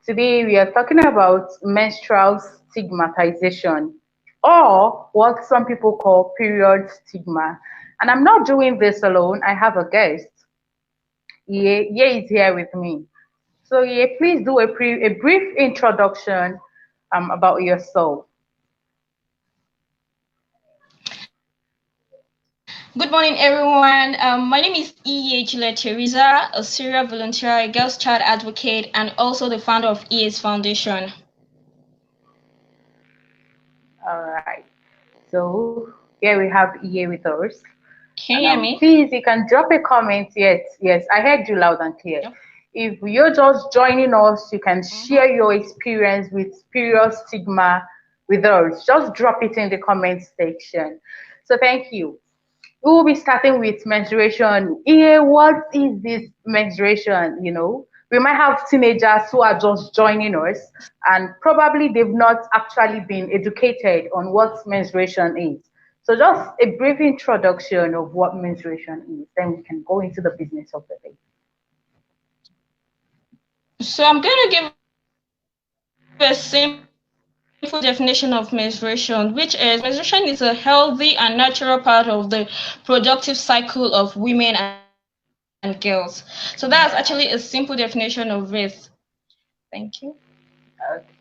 Today we are talking about menstrual stigmatization, or what some people call period stigma. And I'm not doing this alone. I have a guest. Ye is here with me. So Ye, please do a brief introduction about yourself. Good morning, everyone. My name is E.H. Teresa, a serial volunteer, a girls' child advocate, and also the founder of EA's Foundation. All right. So here we have Ye with us. Can And you hear me? please, you can drop a comment. Yes, yes, I heard you loud and clear. Yep. If you're just joining us, you can share your experience with period stigma with us. Just drop it in the comment section. So thank you. We will be starting with menstruation. Yeah, what is this menstruation? We might have teenagers who are just joining us, and probably they've not actually been educated on what menstruation is. So, just a brief introduction of what menstruation is, then we can go into the business of the day. So I'm going to give a simple definition of menstruation, which is menstruation is a healthy and natural part of the productive cycle of women and girls. So that's actually a simple definition of it. Thank you.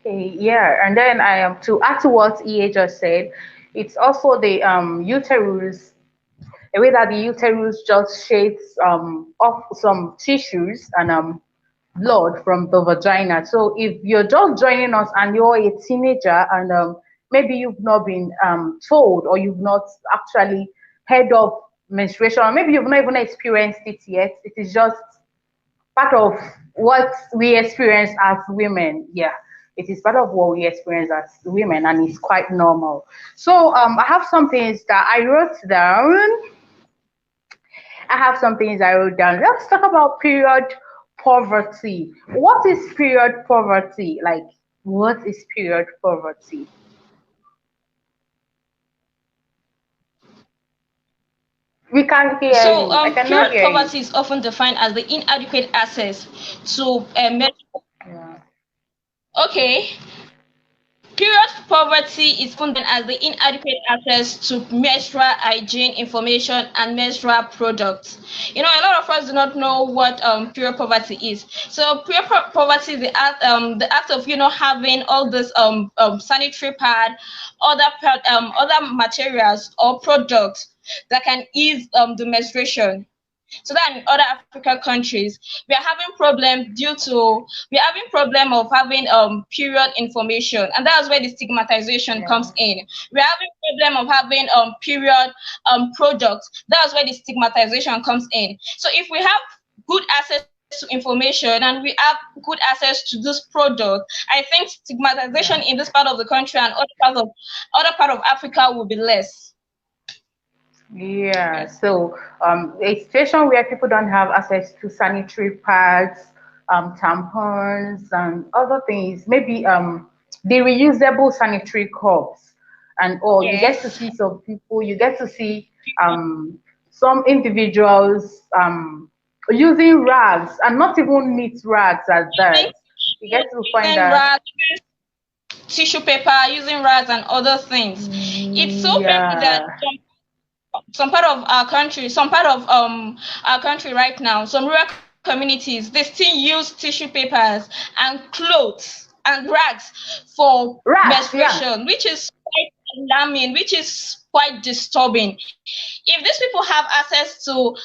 Okay, yeah, and then I am to add to what EA just said, it's also the uterus, the way that the uterus just shades off some tissues and blood from the vagina. So if you're just joining us and you're a teenager and maybe you've not been told or you've not actually heard of menstruation, or maybe you've not even experienced it yet, it is just part of what we experience as women. Yeah, it is part of what we experience as women, and it's quite normal. So I have some things that I wrote down. I have some things I wrote down. Let's talk about period poverty. What is period poverty? Like, what is period poverty? We can't hear So, you. I cannot period hear you. poverty is often defined as the inadequate access to Yeah. okay. Period poverty is often defined as the inadequate access to menstrual hygiene information and menstrual products. A lot of us do not know what period poverty is. So, period poverty is the act of having all this sanitary pad, other materials or products that can ease the menstruation. So that in other African countries, we are having problem of having period information, and that's where the stigmatization Yeah. comes in. We are having problem of having period products. That's where the stigmatization comes in. So if we have good access to information and we have good access to this product, I think stigmatization Yeah. in this part of the country and other part of Africa will be less. Yeah, Yes. so a situation where people don't have access to sanitary pads, tampons, and other things, maybe the reusable sanitary cups and all. You get to Yes. see some people, you get to see um, some individuals using rags and not even neat rags at that. You get to find Using that, rags, tissue paper, using rags and other things. It's so painful that yeah, some part of our country, some part of our country right now, some rural communities, they still use tissue papers and clothes and rags for rags, yeah. menstruation, which is quite alarming, which is quite disturbing. If these people have access to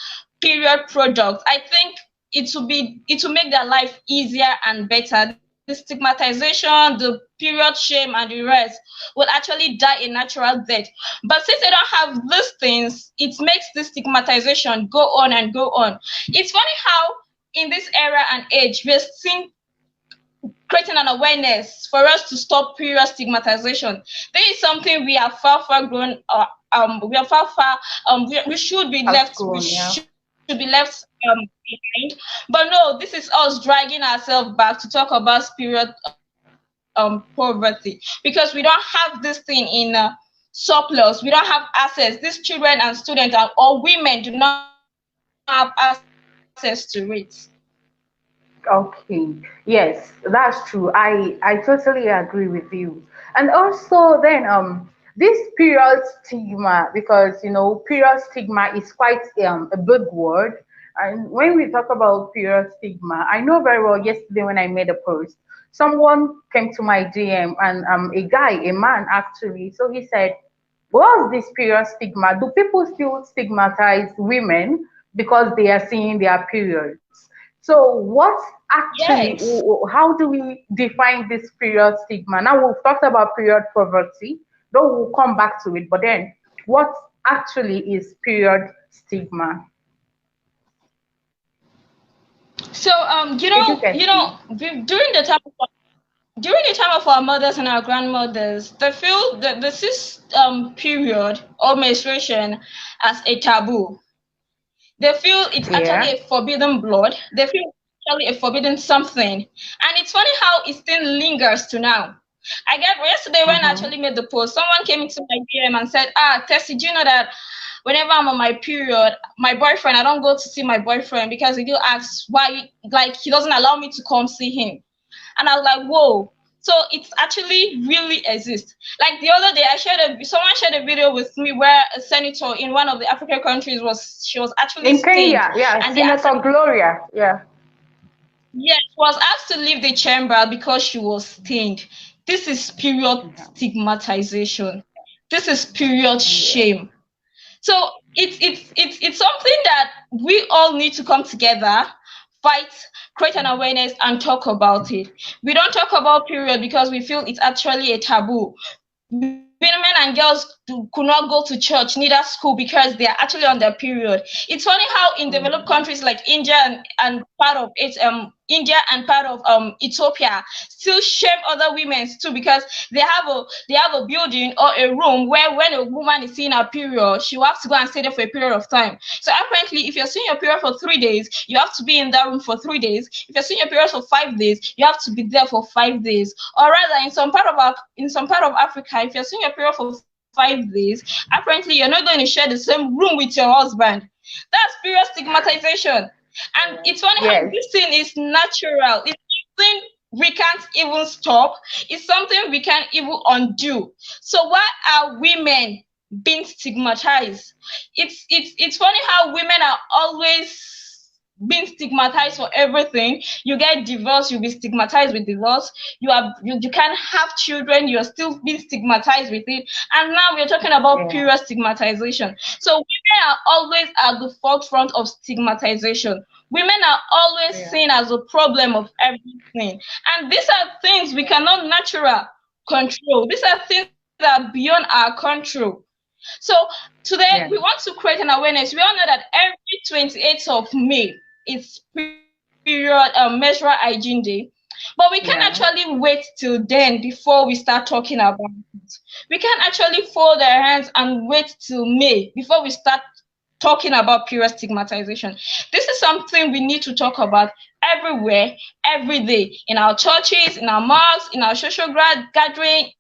period products, I think it will make their life easier and better. The stigmatization, the period shame, and the rest will actually die a natural death. But since they don't have these things, it makes this stigmatization go on and go on. It's funny how in this era and age we're seeing creating an awareness for us to stop period stigmatization. This is something we are far grown. We are far. We should be Has left. We grown, yeah. should be left behind. But no, this is us dragging ourselves back to talk about period poverty, because we don't have this thing in surplus. We don't have access. These children and students or women do not have access to it. Okay, yes, that's true. I totally agree with you. And also then this period stigma, because period stigma is quite a big word. And when we talk about period stigma, I know very well yesterday when I made a post, someone came to my DM, and a man actually. So he said, what's this period stigma? Do people still stigmatize women because they are seeing their periods? So, what actually, Yes. how do we define this period stigma? Now, we've talked about period poverty, though we'll come back to it, but then what actually is period stigma? So Did you get me? during the time of our mothers and our grandmothers, they feel that this period or menstruation as a taboo. They feel it's actually Yeah. a forbidden blood. They feel it's actually a forbidden something. And it's funny how it still lingers to now. I get yesterday when I Mm-hmm. actually made the post, someone came into my DM and said, Tessie, do you know that whenever I'm on my period, my boyfriend, I don't go to see my boyfriend because he will ask why, like, he doesn't allow me to come see him. And I was like, whoa. So it's actually really exists. Like the other day, someone shared a video with me where a senator in one of the African countries was actually In stained, Kenya, yeah, and they asked her, Senator Gloria. Yeah. yes, was asked to leave the chamber because she was stained. This is period stigmatization. This is period Yeah. shame. So it's something that we all need to come together, fight, create an awareness, and talk about it. We don't talk about period because we feel it's actually a taboo. Women and girls could not go to church, neither school, because they are actually on their period. It's funny how in developed Mm-hmm. countries like India and part of it, India and part of Ethiopia still shame other women too, because they have a building or a room where when a woman is seeing her period, she will have to go and stay there for a period of time. So apparently, if you're seeing your period for 3 days, you have to be in that room for 3 days. If you're seeing your period for 5 days, you have to be there for 5 days. Or rather, in some part of Africa, if you're seeing your period for 5 days, apparently you're not going to share the same room with your husband. That's period stigmatization. And it's funny how Yes. this thing is natural. It's something we can't even stop. It's something we can't even undo. So why are women being stigmatized? It's funny how women are always being stigmatized for everything. You get divorced, you'll be stigmatized with divorce. You can't have children, you're still being stigmatized with it. And now we're talking about Yeah. period stigmatization. So women are always at the forefront of stigmatization. Women are always Yeah. seen as a problem of everything. And these are things we cannot natural control. These are things that are beyond our control. So today we Yeah. want to create an awareness. We all know that every 28th of May is period menstrual hygiene day. But we can actually Yeah. wait till then before we start talking about it. We can actually fold our hands and wait till May before we start talking about period stigmatization. This is something we need to talk about everywhere, every day, in our churches, in our mosques, in our social gathering,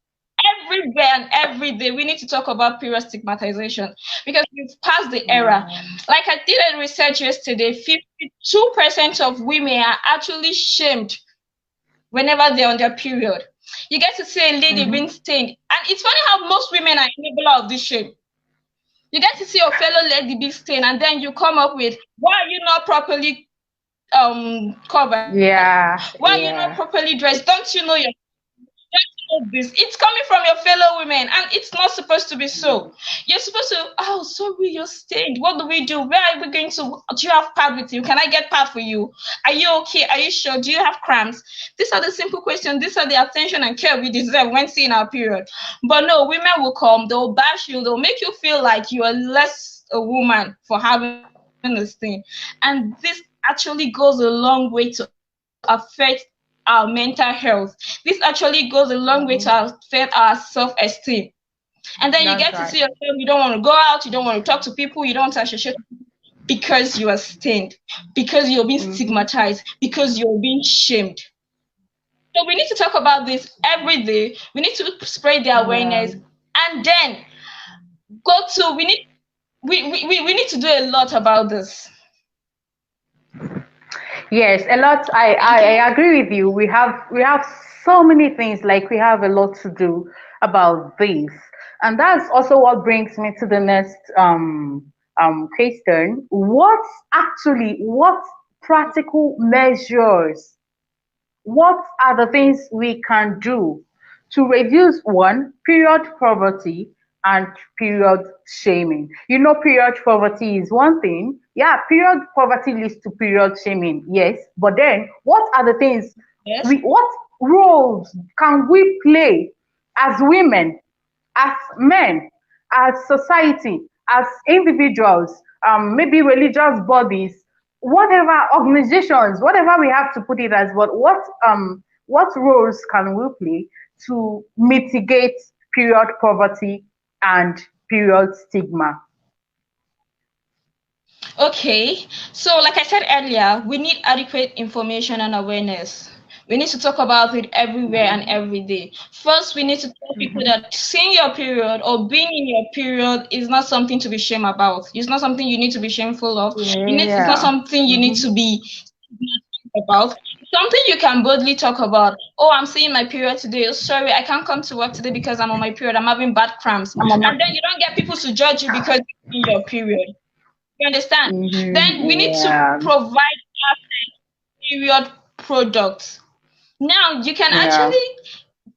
everywhere and every day. We need to talk about period stigmatization because we've passed the era. Yeah. Like I did a research yesterday, 52% of women are actually shamed whenever they're on their period. You get to see a lady Mm-hmm. being stained, and it's funny how most women are enabler of this shame. You get to see your fellow lady be stained, and then you come up with, why are you not properly covered? Why are Yeah. you not Yeah. properly dressed? Don't you know this? It's coming from your fellow women, and it's not supposed to be so. You're supposed to, oh, sorry, you're stained. What do we do? Where are we going to? Do you have pad with you? Can I get pad for you? Are you okay? Are you sure? Do you have cramps? These are the simple questions. These are the attention and care we deserve when seeing our period. But no, women will come, they'll bash you, they'll make you feel like you are less a woman for having this thing. And this actually goes a long way to affect our mental health. This actually goes a long way to affect our Mm-hmm. self-esteem. And then you get to see yourself, you That's don't want right. to go out, you don't want to talk to people, you don't want to associate because you are stained, because you're being Mm-hmm. stigmatized, because you're being shamed. So we need to talk about this every day. We need to spread the Yeah. awareness, and then go to we need we need to do a lot about this. Yes, a lot. Okay. I agree with you. We have so many things, like we have a lot to do about this, and that's also what brings me to the next question. What practical measures, what are the things we can do to reduce one, period poverty and period shaming? You know, period poverty is one thing. Yeah, period poverty leads to period shaming. Yes, but then what are the things Yes. what roles can we play as women, as men, as society, as individuals, maybe religious bodies, whatever organizations, whatever we have to put it as, but what roles can we play to mitigate period poverty and period stigma? Okay, so like I said earlier, we need adequate information and awareness. We need to talk about it everywhere and Hmm. every day. First, we need to tell people Hmm. that seeing your period or being in your period is not something to be ashamed about. It's not something you need to be shameful of. It's not Yeah. something you need Hmm. to be about. Something you can boldly talk about. Oh, I'm seeing my period today. Oh, sorry, I can't come to work today because I'm on my period. I'm having bad cramps. I'm on my. And then you don't get people to judge you because you're in your period. You understand? Then we need to Yeah. provide period products. Now you can Yeah. actually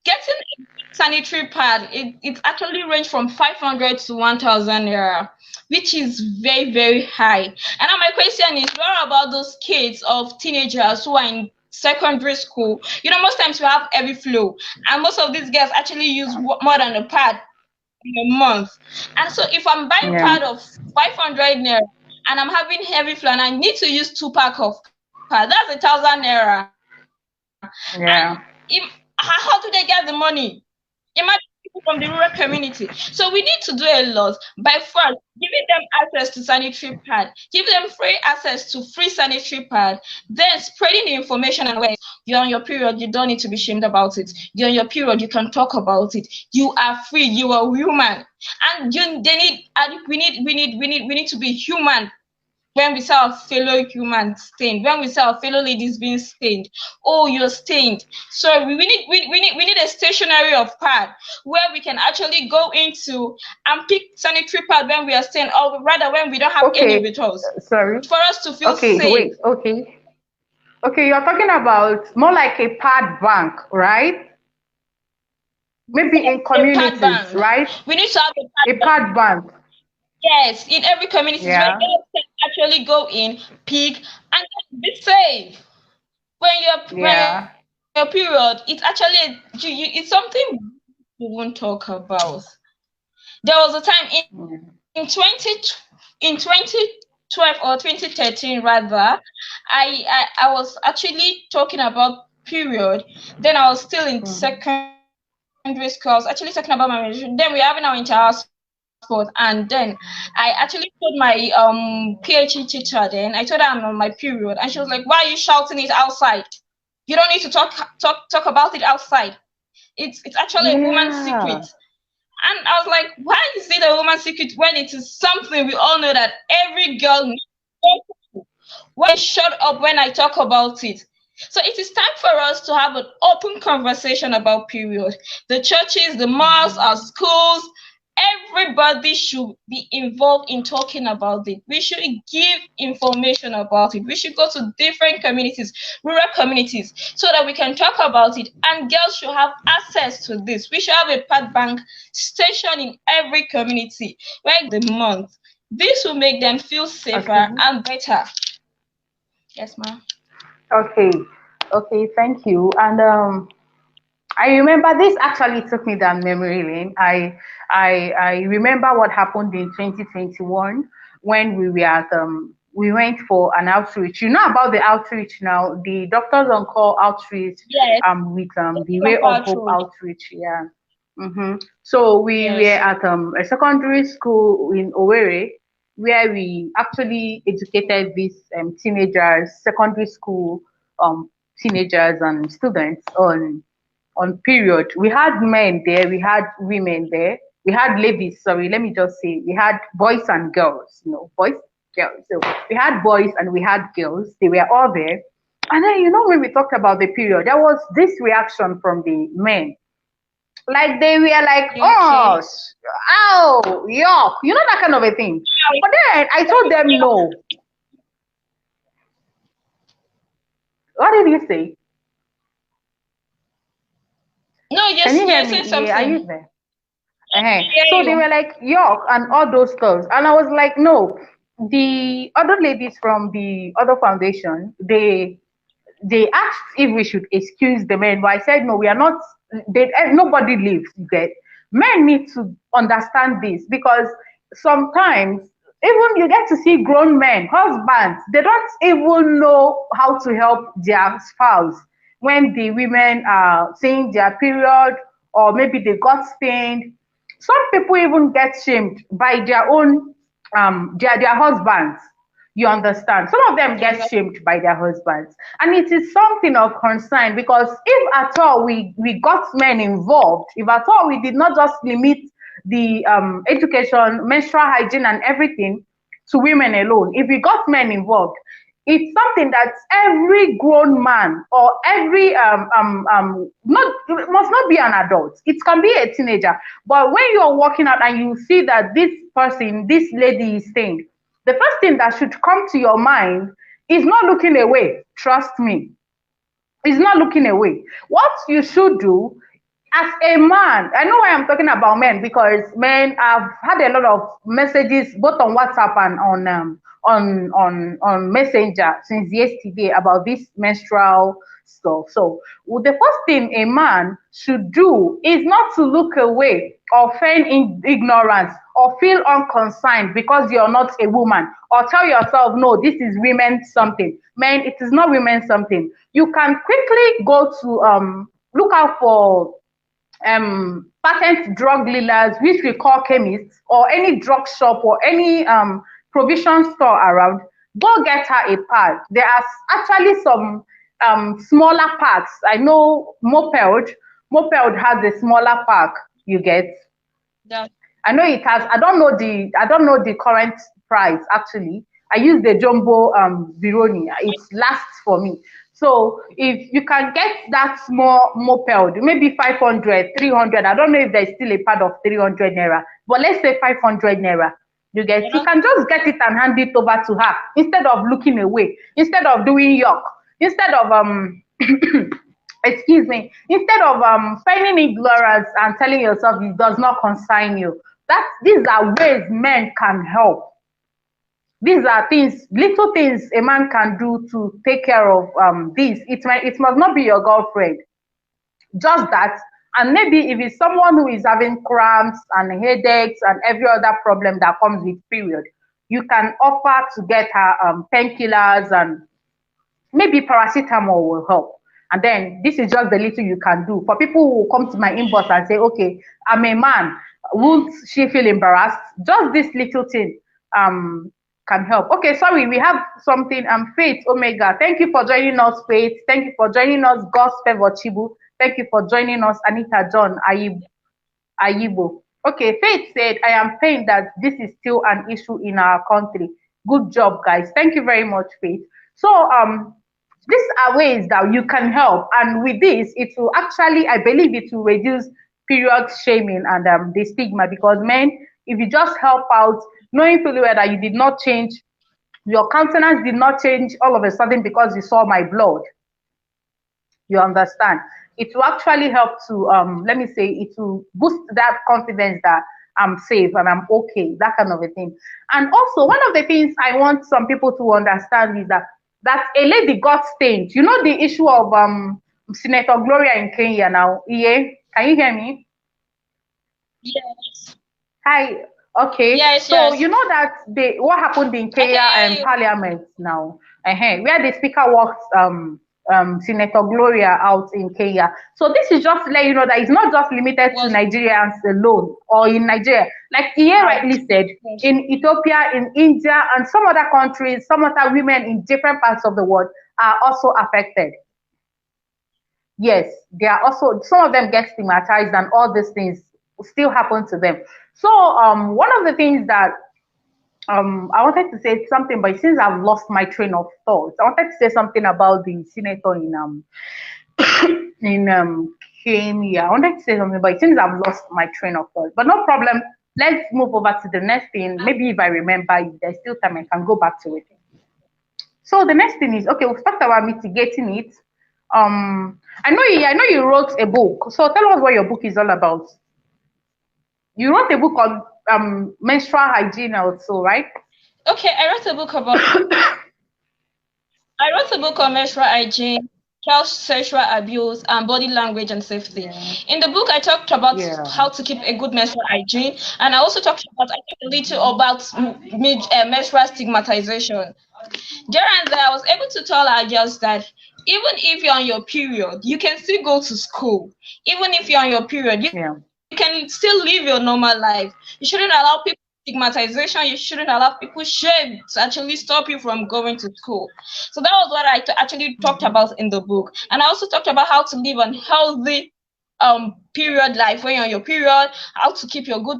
getting a sanitary pad. It actually range from 500 to 1,000 naira, which is very high. And now my question is, what about those kids of teenagers who are in secondary school? You know, most times we have heavy flow, and most of these girls actually use more than a pad in a month. And so if I'm buying Yeah. pad of 500 naira and I'm having heavy flow and I need to use 2 pack of pad, that's 1,000 naira. And Yeah. how do they get the money? Imagine people from the rural community. So we need to do a lot by first giving them access to sanitary pad, give them free access to free sanitary pad, then spreading the information and awareness. You're on your period, you don't need to be ashamed about it. You're on your period, you can talk about it. You are free, you are human. And they need we need to be human when we see our fellow humans stained, when we see our fellow ladies being stained. Oh, you're stained. So we need a stationery of pad where we can actually go into and pick sanitary pad when we are stained, or rather when we don't have any Okay. with us, Sorry. for us to feel Okay. safe. Wait. Okay. Okay. You're talking about more like a pad bank, right? Maybe in A pad communities, bank. right? We need to have a pad A bank. pad bank. Yes, in every communities where Yeah. girls can actually go in, pick, and be safe. When Yeah. your period, it's actually it's something we won't talk about. There was a time Mm. in 2012 or 2013 rather, I was actually talking about period. Then I was still in Mhm. secondary school. I was actually talking about my relationship. Then we're having our inter-house sport, and then I actually told my PhD teacher then, I told her I'm on my period, and she was like, why are you shouting it outside? You don't need to talk about it outside. It's actually a woman's secret. Yeah. And I was like, why is it a woman's secret when it is something we all know that every girl needs to go through? Why shut up when I talk about it? So it is time for us to have an open conversation about period. The churches, the mosques, our Mhm. schools, everybody should be involved in talking about it. We should give information about it. We should go to different communities, rural communities, so that we can talk about it. And girls should have access to this. We should have a pad bank station in every community where the month. This will make them feel safer Okay. and better. Yes, ma'am. Okay. Okay. Thank you. And I remember this actually took me down memory lane. I remember what happened in 2021 when we were at we went for an outreach. You know about the outreach now, the Doctors on Call outreach Yes, with the from Way of our Hope truth. outreach. Yeah. So we were Yes. at a secondary school in Owerri where we actually educated these teenagers, secondary school um, teenagers and students on period. We had men there, we had women there, we had ladies, sorry, let me just say, we had boys and girls, boys, girls. So we had boys and we had girls, they were all there. And then, when we talked about the period, there was this reaction from the men. Like they were like, oh, Okay. ow, yuck, that kind of a thing. But then I told them no. What did you say? No, Can you hear you're saying me? Yeah, are you something. there? Uh-huh. I So they hear were you. like, yuck, and all those stuff. And I was like, no. The other ladies from the other foundation, they asked if we should excuse the men, but I said no, we are not. Nobody leaves. You get, men need to understand this because sometimes even you get to see grown men, husbands, they don't even know how to help their spouse when the women are seeing their period or maybe they got stained. Some people even get shamed by their own their husbands. You understand? Some of them get Exactly. shamed by their husbands. And it is something of concern because if at all we got men involved, if at all we did not just limit the education, menstrual hygiene, and everything to women alone, if we got men involved, it's something that every grown man or every not, it must not be an adult, it can be a teenager, but when you're walking out and you see that this lady is saying, the first thing that should come to your mind is not looking away. Trust me, is not looking away. What you should do as a man, I know why I'm talking about men because men, I've had a lot of messages both on WhatsApp and on Messenger since yesterday about this menstrual stuff. So the first thing a man should do is not to look away or feign in ignorance or feel unconcerned because you're not a woman or tell yourself no, this is women something. Men, it is not women something. You can quickly go to look out for patent drug dealers, which we call chemists, or any drug shop or any provision store around. Go get her a pad. There are actually some smaller packs. I know Moped has a smaller pack. You get. That, I know it has. I don't know the current price actually. I use the jumbo Vironi. It lasts for me. So if you can get that small moped, maybe 500, 300. I don't know if there's still a pad of 300 naira, but let's say 500 naira. You get. You yeah. can just get it and hand it over to her instead of looking away, instead of doing yuck, instead of excuse me, instead of feigning ignorance and telling yourself it does not concern you. That these are ways men can help. These are things, little things a man can do to take care of this. It must not be your girlfriend, just that. And maybe if it's someone who is having cramps and headaches and every other problem that comes with period, you can offer to get her painkillers, and maybe paracetamol will help. And then this is just the little you can do. For people who come to my inbox and say, okay, I'm a man, won't she feel embarrassed? Just this little thing um can help. Okay, sorry, we have something. Faith Omega. Thank you for joining us, Faith. Thank you for joining us, God's favor Chibu. Thank you for joining us, Anita John Ayibo. Okay, Faith said, I am pained that this is still an issue in our country. Good job, guys. Thank you very much, Faith. So, these are ways that you can help. And with this, it will actually, I believe it will reduce period shaming and the stigma because men, if you just help out, knowing fully well that you did not change, your countenance did not change all of a sudden because you saw my blood. You understand? It will actually help to, let me say, it will boost that confidence that I'm safe and I'm okay, that kind of a thing. And also, one of the things I want some people to understand is that a lady got stained. You know the issue of Senator Gloria in Kenya now. Yeah, can you hear me? Yes. Hi. Okay. Yes, So you yes. know that the what happened in I Kenya can and hear you. Parliament now, where the speaker walked Senator Gloria out in Kenya. So this is just to let you know that it's not just limited to Was Nigerians alone or in Nigeria. Like Iye right. rightly said, Yes. in Ethiopia, in India, and some other countries, some other women in different parts of the world are also affected. Yes, they are also, some of them get stigmatized and all these things still happen to them. So one of the things that I wanted to say something, but since I've lost my train of thought, I wanted to say something about the senator in Kenya. I wanted to say something, but since I've lost my train of thought, but no problem. Let's move over to the next thing. Maybe if I remember, if there's still time, I can go back to it. So the next thing is okay. We've talked about mitigating it. I know you wrote a book. So tell us what your book is all about. You wrote a book on menstrual hygiene also, right? Okay, I wrote a book on menstrual hygiene, child sexual abuse, and body language and safety. Yeah. In the book, I talked about Yeah. how to keep a good menstrual hygiene, and I also talked about I talked a little about menstrual stigmatization. There and there, I was able to tell our girls that even if you're on your period, you can still go to school. Even if you're on your period, you Yeah. can still live your normal life. You shouldn't allow people stigmatization. You shouldn't allow people shame to actually stop you from going to school. So that was what I actually talked about in the book. And I also talked about how to live an healthy period life when you're on your period, how to keep your good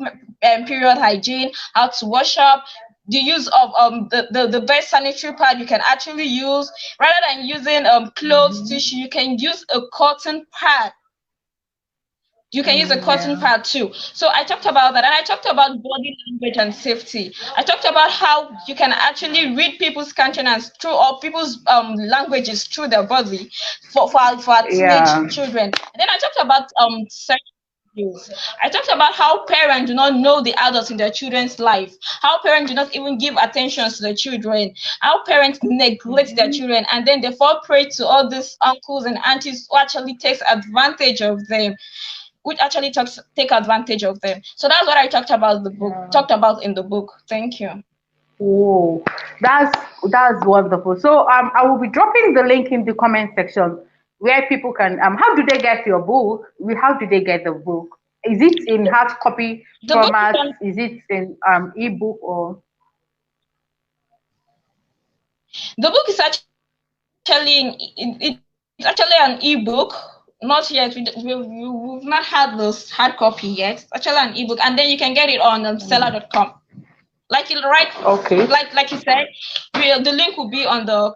period hygiene, how to wash up, the use of the best sanitary pad you can actually use. Rather than using clothes tissue, you can use a cotton pad. You can use a cotton Yeah. pad too. So I talked about that, and I talked about body language and safety. I talked about how you can actually read people's countenance through or people's languages through their body for our teenage Yeah. children. And then I talked about sexual abuse. I talked about how parents do not know the adults in their children's life, how parents do not even give attention to their children, how parents neglect their children, and then they fall prey to all these uncles and aunties who actually takes advantage of them, which actually take advantage of them. So that's what I Yeah. talked about in the book. Thank you. Oh, that's that's wonderful. So I will be dropping the link in the comment section where people can how do they get your book? How do they get the book? Is it in hard copy The book is format? on, Is it in ebook or the book is actually it's actually an ebook. Not yet. We've not had this hard copy yet. It's actually an ebook, and then you can get it on seller.com. Like you right, okay? like you said, the link will be on the.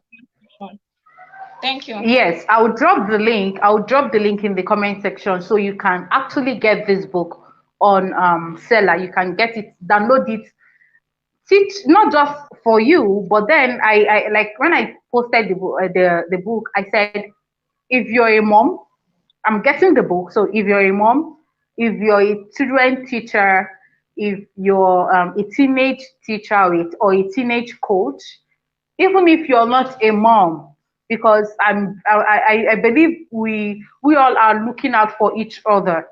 Thank you. Yes, I'll drop the link. I'll drop the link in the comment section so you can actually get this book on seller. You can get it, download it, teach not just for you, but then I like when I posted the book, I said if you're a mom, I'm getting the book. So if you're a mom, if you're a children teacher, if you're a teenage teacher or a teenage coach, even if you're not a mom, because I believe we all are looking out for each other.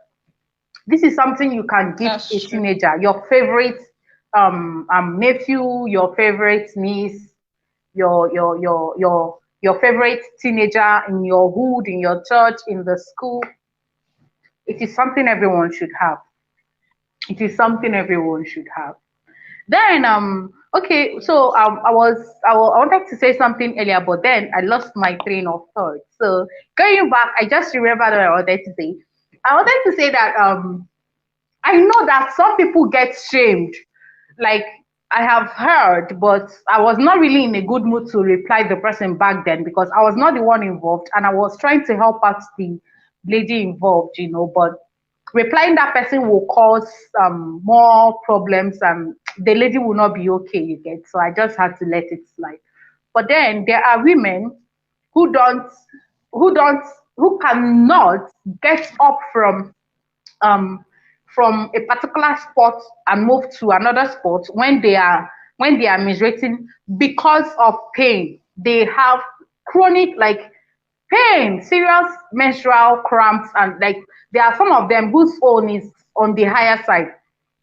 This is something you can give That's a true. teenager, your favorite nephew, your favorite niece, your favorite teenager in your hood, in your church, in the school. It is something everyone should have. It is something everyone should have. Then okay, so I wanted to say something earlier, but then I lost my train of thought. So going back, I just remembered what I wanted to say. I wanted to say that I know that some people get shamed. Like I have heard, but I was not really in a good mood to reply the person back then because I was not the one involved and I was trying to help out the lady involved, but replying that person will cause more problems and the lady will not be okay, you get. So I just had to let it slide. But then there are women who don't who don't who cannot get up um from a particular sport and move to another sport when they are menstruating because of pain. They have chronic like pain, serious menstrual cramps, and like there are some of them whose own is on the higher side.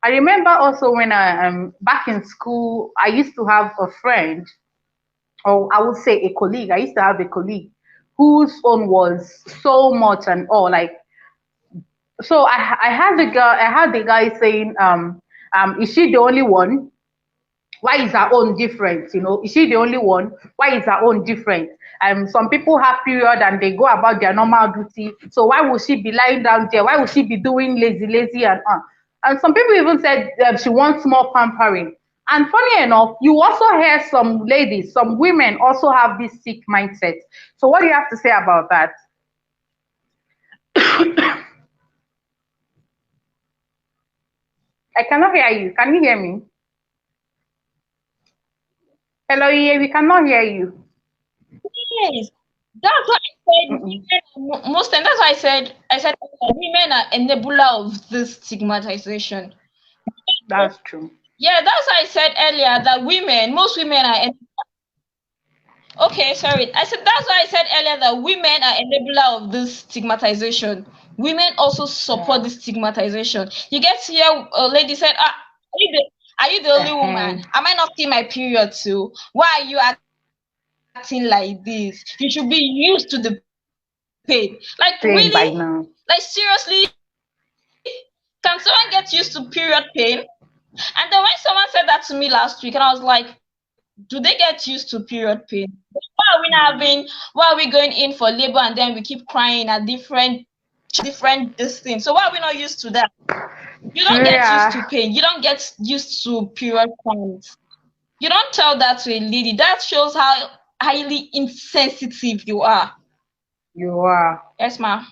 I remember also when I am back in school, I used to have a friend, or I would say a colleague. I used to have a colleague whose own was so much and all like so I had the guy saying, is she the only one? Why is her own different? Is she the only one? Why is her own different? Some people have period and they go about their normal duty. So why would she be lying down there? Why would she be doing lazy and on? And some people even said she wants more pampering. And funny enough, you also hear some ladies, some women also have this sick mindset. So what do you have to say about that? I cannot hear you. Can you hear me? Hello, yeah, we cannot hear you. Yes, that's why I said Mm-mm. most times. That's why I said women are enabler of this stigmatization. That's true. Yeah, that's why I said earlier that most women are. Okay, sorry. I said that's why I said earlier that women are enabler of this stigmatization. Women also support Yeah. this stigmatization. You get to hear a lady said, "Ah, are you the only Uh-huh. woman? Am I not seeing my period too? Why are you acting like this? You should be used to the pain." Like Pain by really? now. Like seriously? Can someone get used to period pain? And then when someone said that to me last week, and I was like, do they get used to period pain? Mm. Why are we going in for labor and then we keep crying at different this thing? So why are we not used to that? You don't get used to Yeah, pain. You don't get used to period pains. You don't tell that to a lady. That shows how highly insensitive you are. you are. Yes, ma'am.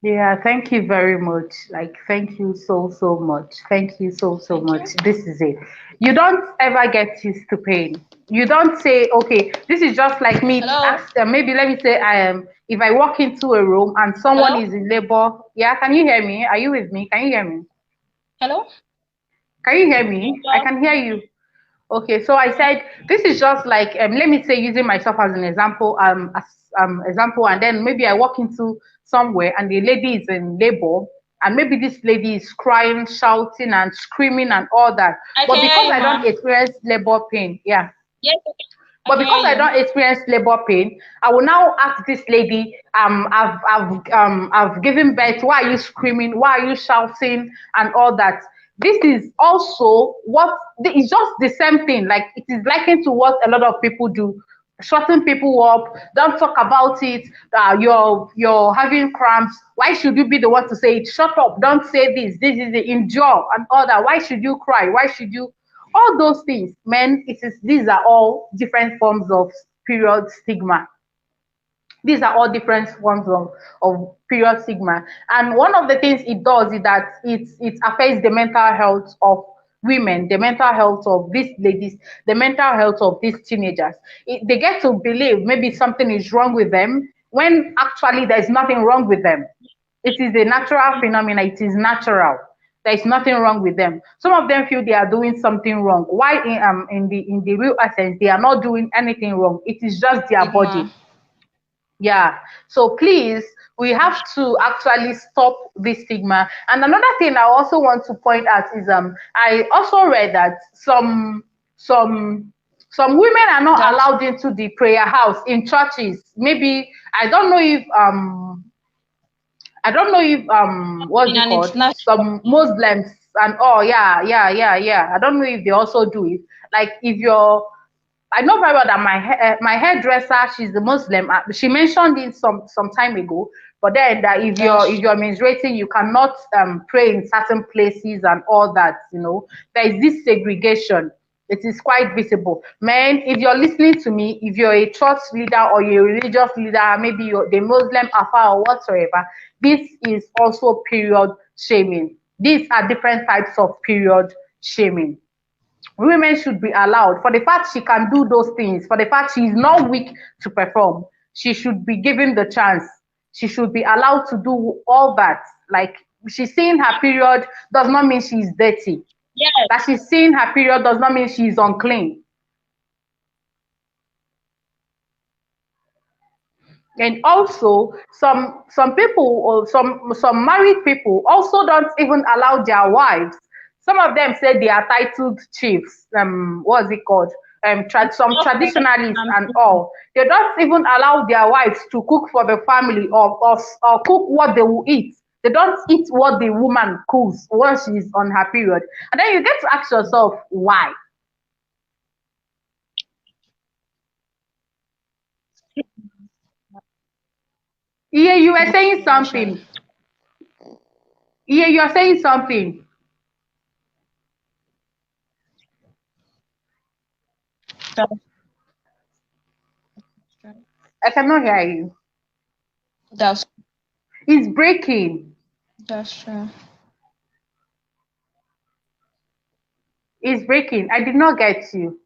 Yeah, thank you very much. Like, thank you so, so much. Thank you so, so Thank much. you. This is it. You don't ever get used to pain. You don't say, okay, this is just like me. Hello? Ask, maybe let me say, I am. If I walk into a room and someone Hello? is in labor, yeah, can you hear me? Are you with me? Can you hear me? Hello? Can you hear me? I can hear you. Okay, so I said this is just like let me say using myself as an example, example, and then maybe I walk into somewhere and the lady is in labor, and maybe this lady is crying, shouting, and screaming and all that. I But can because hear you, I don't ma. experience labor pain, yeah. Yes, I But can hear because I you. don't experience labor pain, I will now ask this lady, I've given birth. Why are you screaming? Why are you shouting and all that? This is also what it's just the same thing. Like it is likened to what a lot of people do. Shutting people up, don't talk about it. You're having cramps. Why should you be the one to say it? Shut up, don't say this. This is the endure and all that. Why should you cry? Why should you all those things, men, it is these are all different forms of period stigma. These are all different forms of period stigma. And one of the things it does is that it affects the mental health of women, the mental health of these ladies, the mental health of these teenagers. They get to believe maybe something is wrong with them when actually there's nothing wrong with them. It is a natural phenomenon. It is natural. There is nothing wrong with them. Some of them feel they are doing something wrong. Why in the real essence they are not doing anything wrong. It is just their Stigma. body. Yeah. So please, we have to actually stop this stigma. And another thing I also want to point out is I also read that some some women are not That allowed into the prayer house in churches. Maybe I don't know if what's in it an called? international. Some Muslims and oh yeah, yeah, yeah, yeah. I don't know if they also do it. Like if you're I know very well that my hairdresser, she's a Muslim. She mentioned it some time ago. But then that if That's you're menstruating, you cannot pray in certain places and all that. There is this segregation. It is quite visible. Man, if you're listening to me, if you're a church leader or you're a religious leader, maybe you're the Muslim Afa or whatsoever, this is also period shaming. These are different types of period shaming. Women should be allowed, for the fact she can do those things, for the fact she is not weak to perform, she should be given the chance. She should be allowed to do all that. Like she's seeing her period does not mean she's dirty. yes. That she's seeing her period does not mean she's unclean. And also some people or some married people also don't even allow their wives. Some of them say they are titled chiefs. What's it called? Some traditionalists and all. They don't even allow their wives to cook for the family or cook what they will eat. They don't eat what the woman cooks once she's on her period. And then you get to ask yourself why. Yeah, you were saying Discrimination. something. Yeah, you are saying something. That's true. I cannot hear you. That's It's breaking. that's true. It's breaking. I did not get you.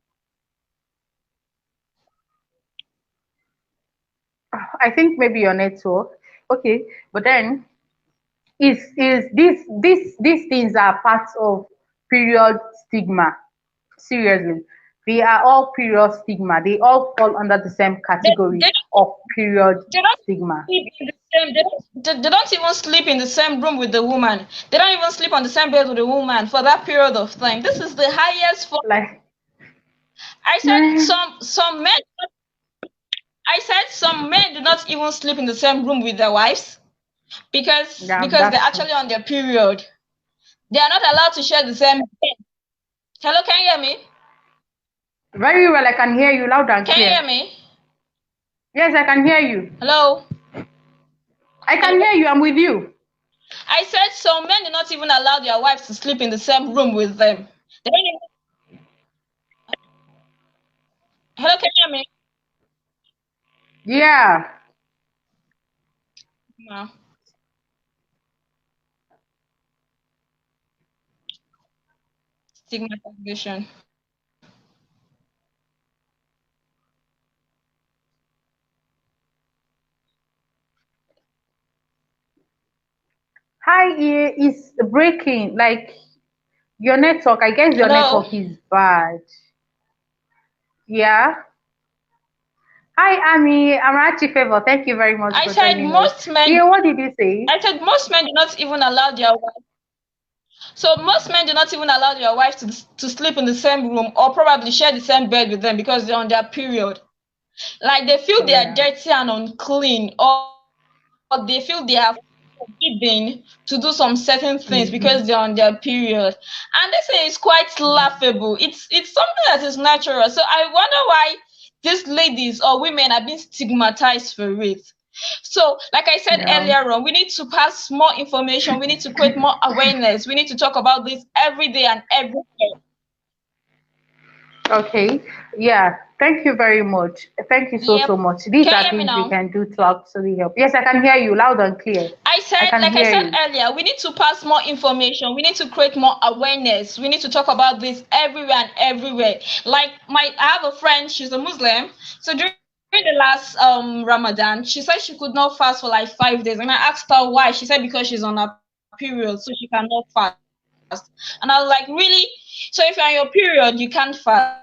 I think maybe your network. Okay, but then is these things are parts of period stigma. Seriously, they are all period stigma. They all fall under the same category They of period they don't stigma. sleep in the same they don't even sleep in the same room with the woman. They don't even sleep on the same bed with the woman for that period of time. This is the highest form. Like, I said man, some men do not even sleep in the same room with their wives yeah, because they're that's true. actually on their period. They are not allowed to share the same bed. Hello, can you hear me? Very well, I can hear you loud and Can you hear clear. me? Yes, I can hear you. Hello? I can Hello? hear you. I'm with you. I said some men do not even allow their wives to sleep in the same room with them. They don't even, hello, can you hear me? Yeah. No. Stigmatization. Hi, it's breaking. Like your network. I guess your Hello? network is bad. Yeah. Hi, Ami. I'm Rachi Favor. Thank you very much I for said joining us. most men Yeah, what did you say? I said most men do not even allow their wife. So most men do not even allow their wives to sleep in the same room or probably share the same bed with them because they're on their period. Like they feel they are Yeah. dirty and unclean, or they feel they are forbidden to do some certain things because Mm-hmm. they're on their period. And this thing is quite laughable. It's something that is natural. So I wonder why these ladies or women are being stigmatized for it. So, like I said Yeah. earlier on, we need to pass more information. We need to create more awareness. We need to talk about this every day and everywhere. Okay. Yeah. Thank you very much. Thank you so Yep. so much. These Can you are hear me things we now? can do to actually help. Yes, I can hear you loud and clear. I can Like I hear said you. earlier, we need to pass more information. We need to create more awareness. We need to talk about this everywhere and everywhere. Like I have a friend, she's a Muslim. So during the last Ramadan, she said she could not fast for like 5 days. And I asked her why. She said because she's on her period, so she cannot fast. And I was like, really? So if you're on your period, you can't fast?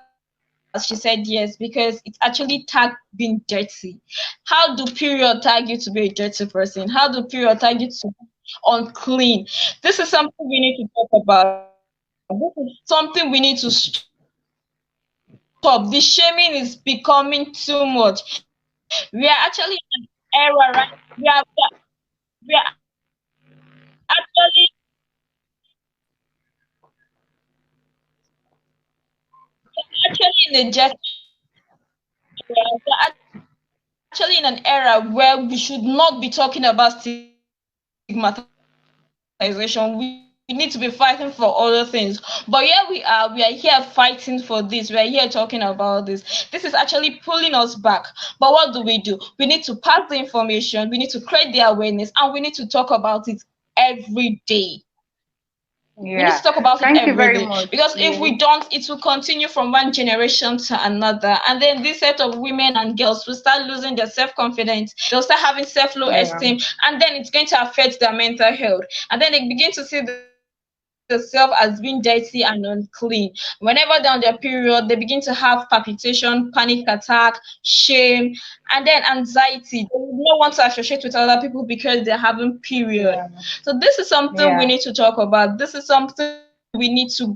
She said yes, because it actually tagged being dirty. How do period tag you to be a dirty person? How do period tag you to be unclean? This is something we need to talk about. This is something we need to stop. The shaming is becoming too much. We are actually in an era, right? We are actually in an era where we should not be talking about stigmatization. We need to be fighting for other things. But here we are here fighting for this. We are here talking about this. This is actually pulling us back. But what do? We need to pass the information, we need to create the awareness, and we need to talk about it every day. We need to talk about it Yeah. every day Thank you because very if much. we don't, Yeah. it will continue from one generation to another. And then this set of women and girls will start losing their self confidence. They'll start having self low esteem, Yeah. and then it's going to affect their mental health. And then they begin to see themselves as being dirty and unclean. Whenever they're on their period, they begin to have palpitation, panic attack, shame, and then anxiety. They will not want to associate with other people because they're having period. So Yeah. this is something we need to talk Yeah. about. This is something we need to go into different.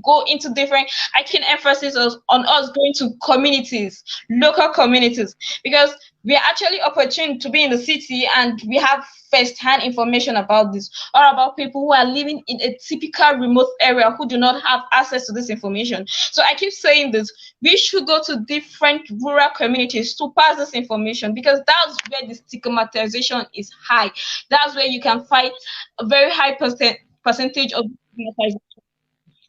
I can emphasis on us going to communities, local communities, because we are actually opportune to be in the city and we have first-hand information about this, or about people who are living in a typical remote area who do not have access to this information. So I keep saying this: we should go to different rural communities to pass this information, because that's where the stigmatization is high. That's where you can find a very high percentage of stigmatization.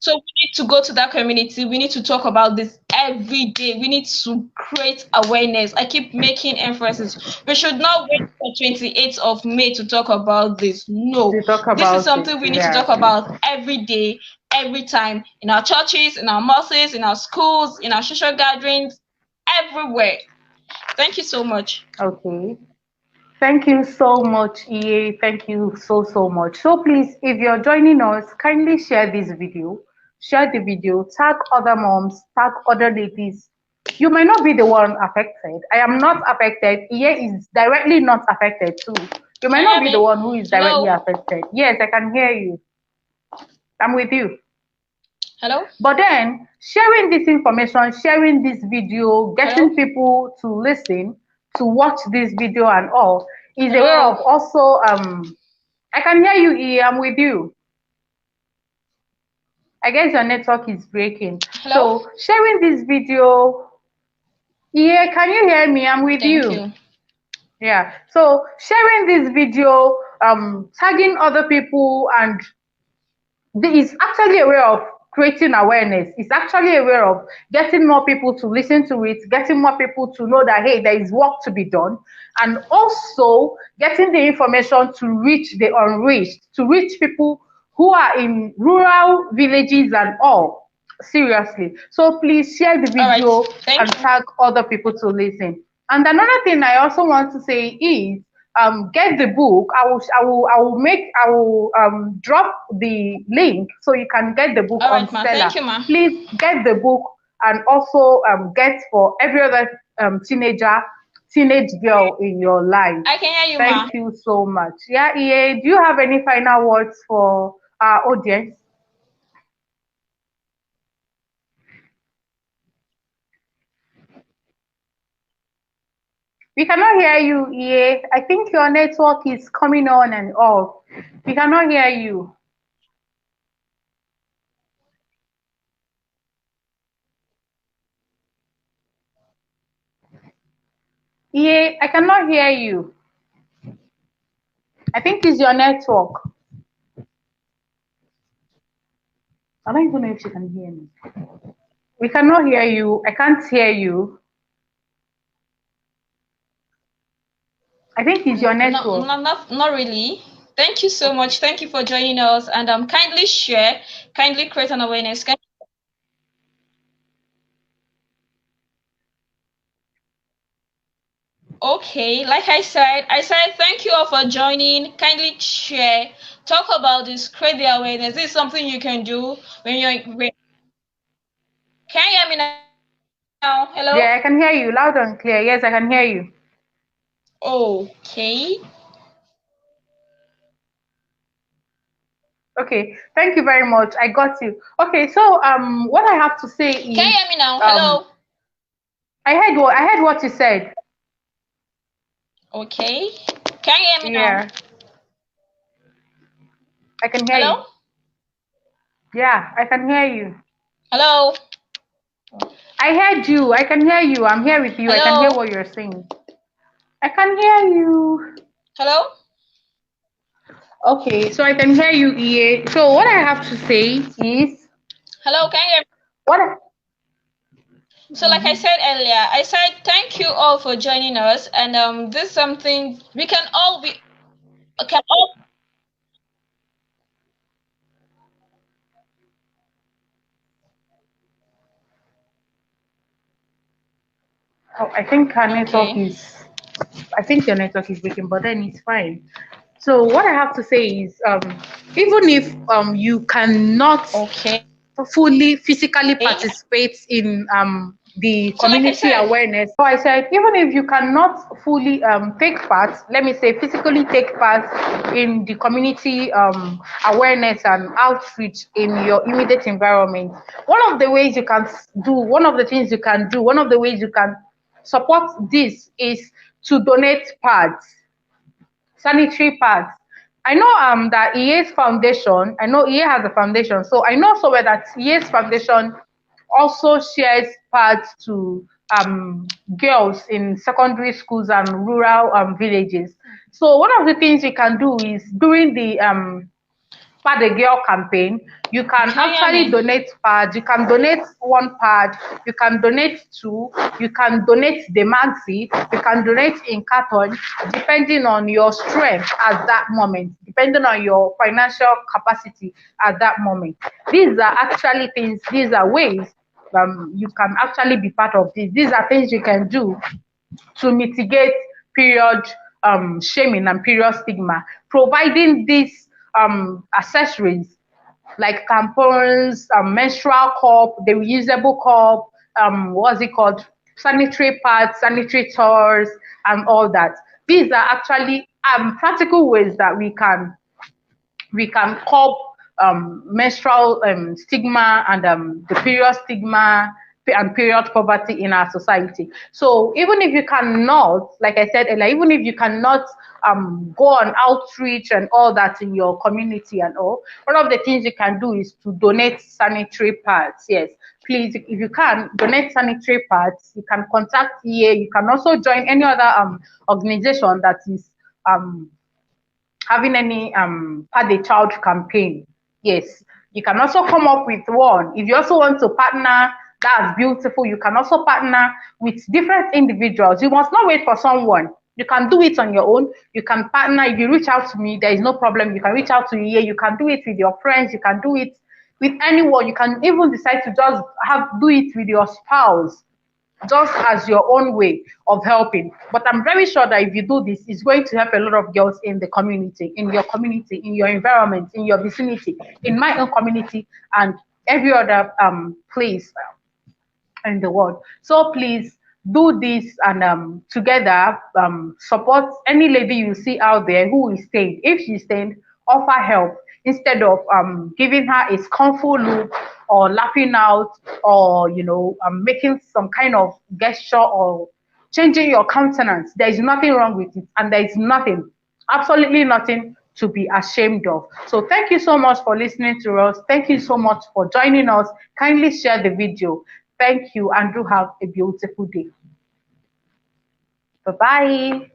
So we need to go to that community. We need to talk about this every day. We need to create awareness. I keep making emphasis. We should not wait for 28th of May to talk about this. No, To talk this is about it, something we need to yeah. talk about every day, every time, in our churches, in our mosques, in our schools, in our social gatherings, everywhere. Thank you so much. Okay. Thank you so much, EA. Thank you so much. So please, if you're joining us, kindly share this video. Share the video, tag other moms, tag other ladies. You might not be the one affected. I am not affected. EA is directly not affected too. You might Can you not hear be the me? one who is directly Hello? affected. Yes, I can hear you. I'm with you. Hello? But then sharing this information, sharing this video, Hello? getting people to listen, to watch this video and all is a way Hello? of also I can hear you, E. I'm with you. I guess your network is breaking. Hello? So sharing this video, yeah, can you hear me? I'm with Thank you. you. Yeah. So sharing this video, tagging other people and it's actually a way of creating awareness. It's actually a way of getting more people to listen to it, getting more people to know that, hey, there is work to be done, and also getting the information to reach the unreached, to reach people who are in rural villages and all. Seriously. So please share the All right. video and Thank you. tag other people to listen. And another thing I also want to say is get the book. I will drop the link so you can get the book All on right, ma. Seller. Thank you, ma. Please get the book and also get for every other teenage girl in your life. I can hear you, ma. Thank you so much. Yeah, EA, do you have any final words for our audience? We cannot hear you, EA. I think your network is coming on and off. We cannot hear you. EA, I cannot hear you. I think it's your network. I don't even know if she can hear me. We cannot hear you. I can't hear you. I think it's your No, network. no, not really. Thank you so much. Thank you for joining us. And kindly share, kindly create an awareness. Okay, like I said thank you all for joining. Kindly share, talk about this, create the awareness. This is something you can do when can you hear me now? Hello? Yeah, I can hear you loud and clear. Yes, I can hear you. Okay. Okay, thank you very much. I got you. Okay, so what I have to say Can you is hear me now? um Hello? I heard what you said. Okay. Can you hear me now? Yeah, I can hear you. Hello? Yeah, I can hear you. Hello? I heard you. I can hear you. I'm here with you. I can hear Hello? what you're saying. I can hear you. Hello? Okay, so I can hear you, EA. So what I have to say is Hello, can you hear me? what I, So like I said earlier, I said thank you all for joining us, and this is something we can all oh, okay. I think your network is breaking, but then it's fine. So what I have to say is even if you cannot Okay. fully physically participate in the So like I community said, awareness. So I said, even if you cannot fully take part, let me say physically take part in the community awareness and outreach in your immediate environment, one of the things you can do, one of the ways you can support this is to donate pads, sanitary pads. I know that EA's foundation, I know EA has a foundation, so I know so well that EA's foundation also shares pads to girls in secondary schools and rural villages. So one of the things we can do is during the Pad a Girl campaign. You can Can you hear actually me? donate pads. You can donate one pad. You can donate two. You can donate the maxi. You can donate in carton, depending on your strength at that moment, depending on your financial capacity at that moment. These are actually things. These are ways you can actually be part of this. These are things you can do to mitigate period shaming and period stigma, providing these accessories like tampons, menstrual cup, the reusable cup, what's it called, sanitary pads, sanitary towels, and all that. These are actually practical ways that we can curb menstrual stigma and the period stigma and period poverty in our society. So even if you cannot, like I said earlier, even if you cannot go on outreach and all that in your community and all, one of the things you can do is to donate sanitary pads. Yes, please, if you can donate sanitary pads, you can contact EA. You can also join any other organization that is um having any pad a child campaign. Yes, you can also come up with one. If you also want to partner, that's beautiful. You can also partner with different individuals. You must not wait for someone. You can do it on your own. You can partner. If you reach out to me, there is no problem. You can reach out to me. You can do it with your friends. You can do it with anyone. You can even decide to just do it with your spouse, just as your own way of helping. But I'm very sure that if you do this, it's going to help a lot of girls in the community, in your community, in your environment, in your vicinity, in my own community, and every other place in the world. So please do this and together support any lady you see out there who is stained. If she's stained, offer help instead of giving her a scornful look or laughing out or making some kind of gesture or changing your countenance. There is nothing wrong with it, and there is nothing, absolutely nothing to be ashamed of. So thank you so much for listening to us. Thank you so much for joining us. Kindly share the video. Thank you, and do have a beautiful day. Bye bye.